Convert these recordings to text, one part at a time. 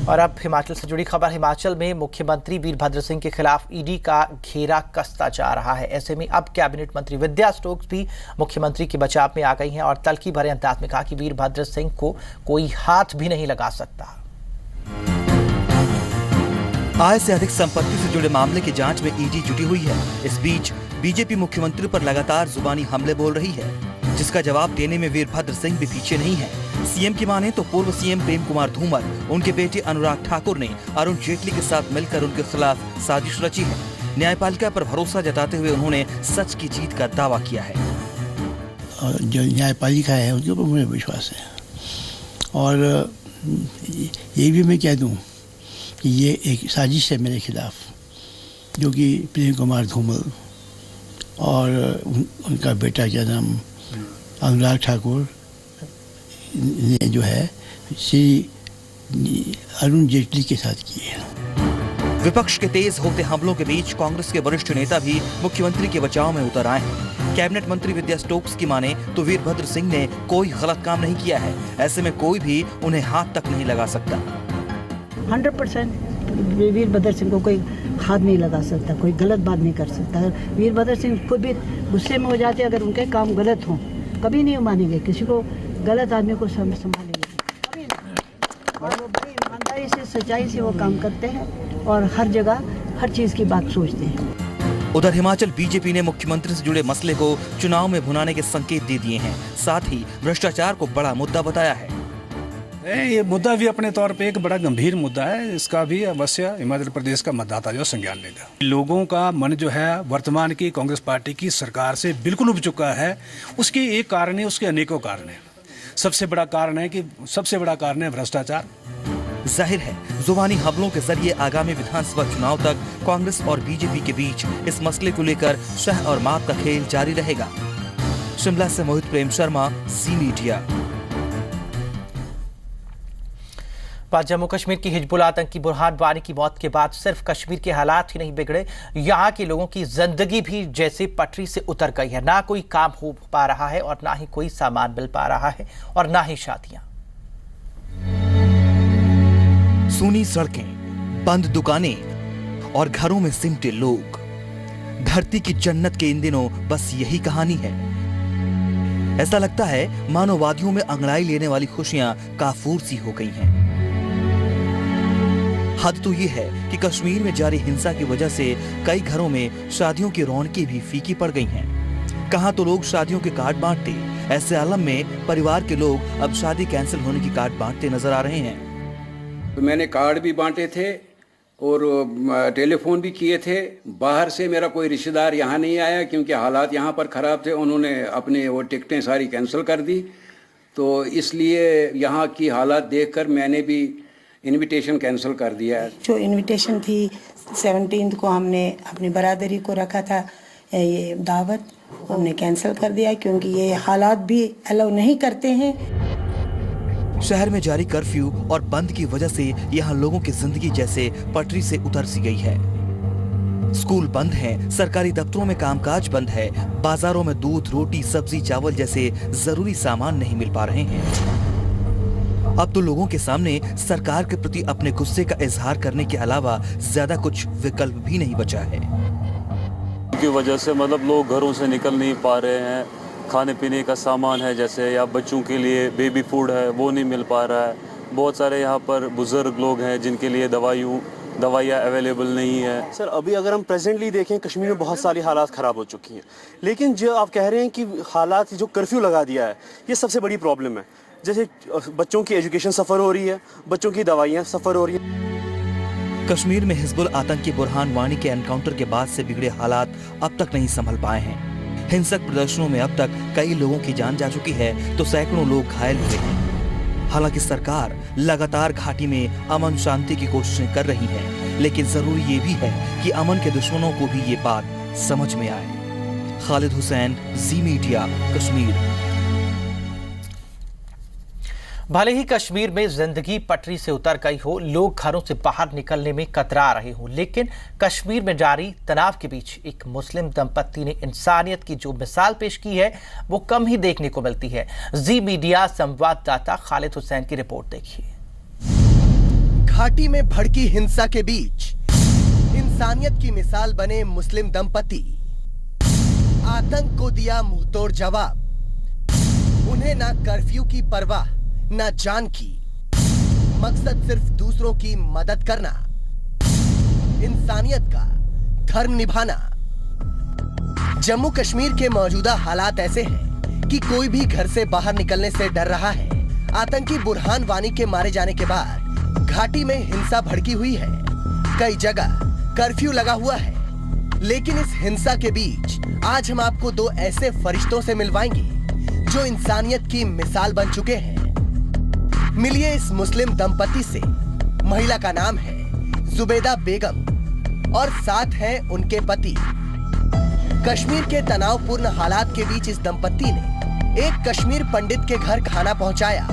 और अब हिमाचल से जुड़ी खबर। हिमाचल में मुख्यमंत्री वीरभद्र सिंह के खिलाफ ईडी का घेरा कसता जा रहा है। ऐसे में अब कैबिनेट मंत्री विद्या स्टोक्स भी मुख्यमंत्री के बचाव में आ गई हैं और तल्खी भरे अंदाज में कहा कि वीरभद्र सिंह को कोई हाथ भी नहीं लगा सकता। आय से अधिक संपत्ति से जुड़े मामले की जांच में ईडी जुटी हुई है। इस बीच बीजेपी मुख्यमंत्री पर लगातार जुबानी हमले बोल रही है, जिसका जवाब देने में वीरभद्र सिंह भी पीछे नहीं है। सीएम की माने तो पूर्व सीएम प्रेम कुमार धूमल, उनके बेटे अनुराग ठाकुर ने अरुण जेटली के साथ मिलकर उनके खिलाफ साजिश रची है। न्यायपालिका पर भरोसा जताते हुए उन्होंने सच की जीत का दावा किया है। जो न्यायपालिका है उनके ऊपर मुझे विश्वास है और ये भी मैं कह दूं कि ये एक साजिश है मेरे खिलाफ, जो कि प्रेम कुमार धूमल और उनका बेटा क्या नाम अनुराग ठाकुर ने जो है श्री अरुण जेटली के साथ की है। विपक्ष के तेज होते हमलों के बीच कांग्रेस के वरिष्ठ नेता भी मुख्यमंत्री के बचाव में उतर आए हैं। कैबिनेट मंत्री विद्या स्टोक्स की माने तो वीरभद्र सिंह ने कोई गलत काम नहीं किया है। ऐसे में कोई भी उन्हें हाथ तक नहीं लगा सकता। 100% वीरभद्र सिंह को कोई हाथ नहीं लगा सकता, कोई गलत बात नहीं कर सकता। वीरभद्र सिंह खुद भी गुस्से में हो जाते, अगर उनके काम गलत हों कभी नहीं मानेंगे, किसी को गलत आदमी को संभालेंगे कभी नहीं। और वो बड़ी ईमानदारी से सच्चाई से वो काम करते हैं और हर जगह हर चीज़ की बात सोचते हैं। उधर हिमाचल बीजेपी ने मुख्यमंत्री से जुड़े मसले को चुनाव में भुनाने के संकेत दे दिए हैं। साथ ही भ्रष्टाचार को बड़ा मुद्दा बताया है। ये मुद्दा भी अपने तौर पे एक बड़ा गंभीर मुद्दा है। इसका भी अवश्य हिमाचल प्रदेश का मतदाता जो संज्ञान लेगा। लोगों का मन जो है वर्तमान की कांग्रेस पार्टी की सरकार से बिल्कुल उब चुका है। उसके एक कारण है, उसके अनेकों कारण है। सबसे बड़ा कारण है भ्रष्टाचार। जाहिर है जुबानी हमलों के जरिए आगामी विधानसभा चुनाव तक कांग्रेस और बीजेपी के बीच इस मसले को लेकर शह और मात का खेल जारी रहेगा। शिमला से मोहित प्रेम शर्मा, सी मीडिया। जम्मू कश्मीर की हिजबुल आतंकी बुरहान वानी की मौत के बाद सिर्फ कश्मीर के हालात ही नहीं बिगड़े, यहाँ के लोगों की जिंदगी भी जैसे पटरी से उतर गई है। ना कोई काम हो पा रहा है और ना ही कोई सामान मिल पा रहा है और ना ही शादियां। सूनी सड़कें, बंद दुकानें और घरों में सिमटे लोग। धरती की जन्नत के इन दिनों बस यही कहानी है। ऐसा लगता है मानो वादियों में अंगड़ाई लेने वाली खुशियां काफूर सी हो गई हैं। हद तो ये है कि कश्मीर में जारी हिंसा की वजह से कई घरों में शादियों की रौनकें भी फीकी पड़ गई हैं। कहां तो लोग शादियों के कार्ड बांटते, ऐसे आलम में परिवार के लोग अब शादी कैंसिल होने की कार्ड बांटते नजर आ रहे हैं। तो मैंने कार्ड भी बांटे थे और टेलीफोन भी किए थे। बाहर से मेरा कोई रिश्तेदार यहाँ नहीं आया क्योंकि हालात यहाँ पर ख़राब थे। उन्होंने अपने वो टिकटें सारी कैंसिल कर दी। तो इसलिए यहाँ की हालात देखकर मैंने भी इनविटेशन कैंसिल कर दिया है। जो इनविटेशन थी 17 को हमने अपनी बरादरी को रखा था, ये दावत हमने कैंसिल कर दिया क्योंकि ये हालात भी अलाउ नहीं करते हैं। शहर में जारी कर्फ्यू और बंद की वजह से यहाँ लोगों की जिंदगी जैसे पटरी से उतर सी गई है। स्कूल बंद हैं, सरकारी दफ्तरों में कामकाज बंद है, बाजारों में दूध, रोटी, सब्जी, चावल जैसे जरूरी सामान नहीं मिल पा रहे हैं। अब तो लोगों के सामने सरकार के प्रति अपने गुस्से का इजहार करने के अलावा ज्यादा कुछ विकल्प भी नहीं बचा है। की वजह से मतलब लोग घरों से निकल नहीं पा रहे हैं। खाने पीने का सामान है जैसे या बच्चों के लिए बेबी फूड है वो नहीं मिल पा रहा है। बहुत सारे यहाँ पर बुजुर्ग लोग हैं जिनके लिए दवाइयाँ अवेलेबल नहीं है। सर अभी अगर हम प्रेजेंटली देखें कश्मीर में बहुत सारी हालात ख़राब हो चुकी हैं, लेकिन जो आप कह रहे हैं कि हालात जो कर्फ्यू लगा दिया है ये सबसे बड़ी प्रॉब्लम है। जैसे बच्चों की एजुकेशन सफ़र हो रही है, बच्चों की दवाइयाँ सफ़र हो रही हैं। कश्मीर में हिजबुल आतंकी बुरहान वानी के एनकाउंटर के बाद से बिगड़े हालात अब तक नहीं संभल पाए हैं। हिंसक प्रदर्शनों में अब तक कई लोगों की जान जा चुकी है तो सैकड़ों लोग घायल हुए हैं। हालांकि सरकार लगातार घाटी में अमन शांति की कोशिशें कर रही है, लेकिन जरूरी ये भी है कि अमन के दुश्मनों को भी ये बात समझ में आए। खालिद हुसैन, जी मीडिया, कश्मीर। भले ही कश्मीर में जिंदगी पटरी से उतर गई हो, लोग घरों से बाहर निकलने में कतरा रहे हो, लेकिन कश्मीर में जारी तनाव के बीच एक मुस्लिम दंपत्ति ने इंसानियत की जो मिसाल पेश की है वो कम ही देखने को मिलती है। जी मीडिया संवाददाता खालिद हुसैन की रिपोर्ट देखिए। घाटी में भड़की हिंसा के बीच इंसानियत की मिसाल बने मुस्लिम दंपति, आतंक को दिया मुंहतोड़ जवाब। उन्हें ना कर्फ्यू की परवाह ना जान की, मकसद सिर्फ दूसरों की मदद करना, इंसानियत का धर्म निभाना। जम्मू कश्मीर के मौजूदा हालात ऐसे हैं कि कोई भी घर से बाहर निकलने से डर रहा है। आतंकी बुरहान वानी के मारे जाने के बाद घाटी में हिंसा भड़की हुई है। कई जगह कर्फ्यू लगा हुआ है, लेकिन इस हिंसा के बीच आज हम आपको दो ऐसे फरिश्तों से मिलवाएंगे जो इंसानियत की मिसाल बन चुके हैं। मिलिए इस मुस्लिम दंपति से। महिला का नाम है जुबैदा बेगम और साथ हैं उनके पति। कश्मीर के तनावपूर्ण हालात के बीच इस दंपति ने एक कश्मीर पंडित के घर खाना पहुंचाया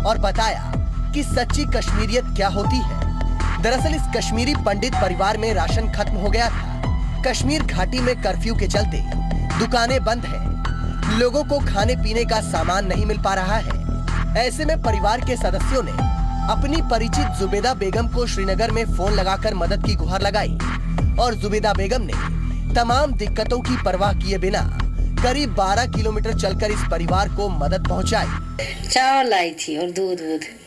और बताया कि सच्ची कश्मीरियत क्या होती है। दरअसल इस कश्मीरी पंडित परिवार में राशन खत्म हो गया था। कश्मीर घाटी में कर्फ्यू के चलते दुकानें बंद हैं, लोगों को खाने पीने का सामान नहीं मिल पा रहा है। ऐसे में परिवार के सदस्यों ने अपनी परिचित जुबैदा बेगम को श्रीनगर में फोन लगाकर मदद की गुहार लगाई और जुबैदा बेगम ने तमाम दिक्कतों की परवाह किए बिना करीब 12 किलोमीटर चलकर इस परिवार को मदद पहुंचाई। चावल लाई थी और दूध।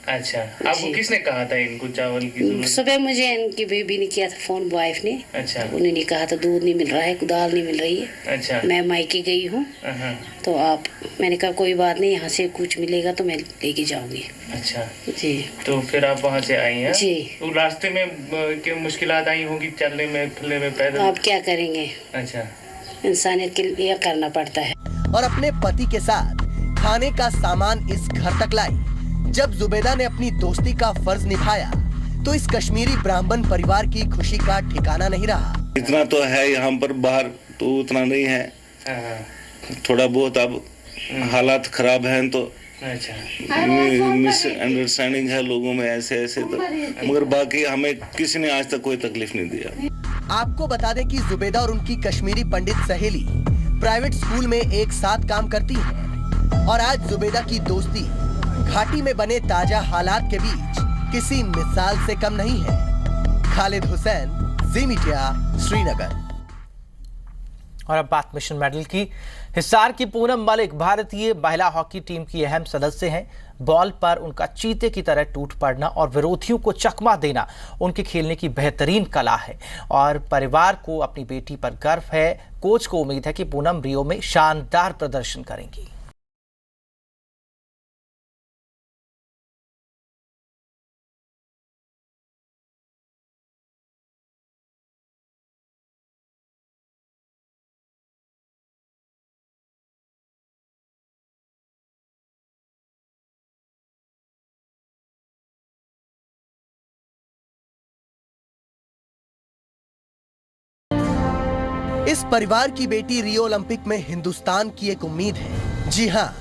अच्छा, आपको किसने कहा था इनको चावल की जरूरत? सुबह मुझे इनकी बेबी ने किया था फोन, वाइफ ने। अच्छा। उन्होंने कहा था दूध नहीं मिल रहा है, दाल नहीं मिल रही है। अच्छा। मैं मायके गई हूँ तो मैंने कहा कोई बात नहीं, यहाँ से कुछ मिलेगा तो मैं लेके जाऊंगी। अच्छा जी। तो फिर आप वहाँ से आई हैं? जी। तो रास्ते में क्या मुश्किलात आई होगी, चलने में फिरने में, पैदल? आप क्या करेंगे? अच्छा, इंसानियत के लिए करना पड़ता है। और अपने पति के साथ खाने का सामान इस घर तक लाई। जब जुबैदा ने अपनी दोस्ती का फर्ज निभाया तो इस कश्मीरी ब्राह्मण परिवार की खुशी का ठिकाना नहीं रहा। इतना तो है यहाँ पर, बाहर तो उतना नहीं है। थोड़ा बहुत अब हालात खराब हैं तो मिसअंडरस्टैंडिंग है लोगों में ऐसे तो, मगर बाकी हमें किसी ने आज तक कोई तकलीफ नहीं दिया। आपको बता दें कि जुबैदा और उनकी कश्मीरी पंडित सहेली प्राइवेट स्कूल में एक साथ काम करती हैं और आज जुबैदा की दोस्ती घाटी में बने ताजा हालात के बीच किसी मिसाल से कम नहीं है। खालिद हुसैन, जी मीडिया, श्रीनगर। और अब बात मिशन मेडल की। हिसार की पूनम मलिक भारतीय महिला हॉकी टीम की अहम सदस्य हैं। बॉल पर उनका चीते की तरह टूट पड़ना और विरोधियों को चकमा देना उनके खेलने की बेहतरीन कला है और परिवार को अपनी बेटी पर गर्व है। कोच को उम्मीद है कि पूनम रियो में शानदार प्रदर्शन करेंगी। इस परिवार की बेटी रियो ओलंपिक में हिंदुस्तान की एक उम्मीद है। जी हाँ,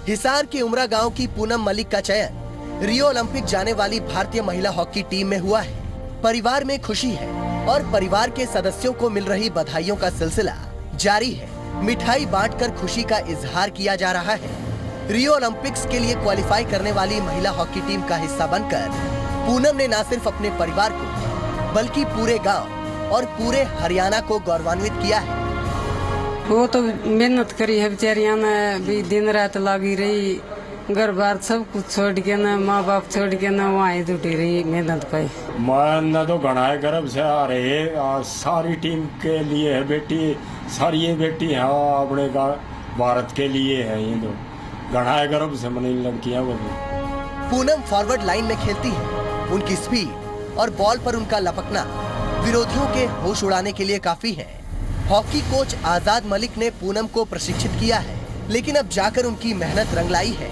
हिसार के उमरा गांव की पूनम मलिक का चयन रियो ओलंपिक जाने वाली भारतीय महिला हॉकी टीम में हुआ है। परिवार में खुशी है और परिवार के सदस्यों को मिल रही बधाइयों का सिलसिला जारी है। मिठाई बांटकर खुशी का इजहार किया जा रहा है। रियो ओलंपिक्स के लिए क्वालिफाई करने वाली महिला हॉकी टीम का हिस्सा बनकर पूनम ने न सिर्फ अपने परिवार को बल्कि पूरे गाँव और पूरे हरियाणा को गौरवान्वित किया है। वो तो मेहनत करी है बेचारियां ने भी, दिन रात लगी रही, घर बार सब कुछ छोड़ के ना, माँ बाप छोड़ के ना, वहाँ जुटी रही मेहनत पे। मैं तो घना गर्व से आ रहे और सारी टीम के लिए है बेटी, सारी ये बेटी है अपने भारत के लिए है। ये तो घना गर्व से मनी लड़कियां वो। पूनम फॉरवर्ड लाइन में खेलती है। उनकी स्पीड और बॉल पर उनका लपकना विरोधियों के होश उड़ाने के लिए काफी है। हॉकी कोच आजाद मलिक ने पूनम को प्रशिक्षित किया है, लेकिन अब जाकर उनकी मेहनत रंग लाई है।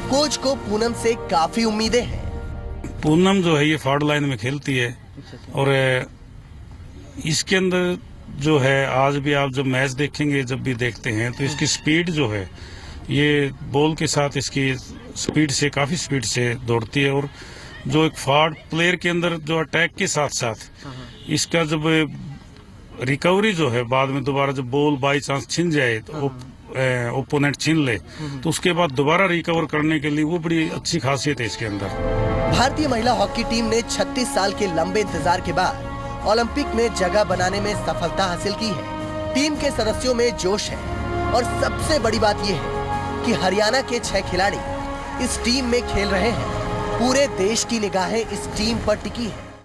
कोच को पूनम से काफी उम्मीदें हैं। पूनम जो है ये फॉरवर्ड लाइन में खेलती है और इसके अंदर जो है आज भी आप जब मैच देखेंगे, जब भी देखते हैं तो इसकी स्पीड जो है ये बॉल के साथ इसकी स्पीड से, काफी स्पीड से दौड़ती है और जो एक फॉरवर्ड प्लेयर के अंदर जो अटैक के साथ साथ इसका जब रिकवरी जो है बाद में दोबारा जब बॉल बाई चांस छिन जाए तो वो ओपोनेंट छीन ले तो उसके बाद दोबारा रिकवर करने के लिए वो बड़ी अच्छी खासियत है इसके अंदर। भारतीय महिला हॉकी टीम ने 36 साल के लंबे इंतजार के बाद ओलंपिक में जगह बनाने में सफलता हासिल की है। टीम के सदस्यों में जोश है और सबसे बड़ी बात यह है कि हरियाणा के 6 खिलाड़ी इस टीम में खेल रहे हैं। पूरे देश की निगाहें इस टीम पर टिकी है।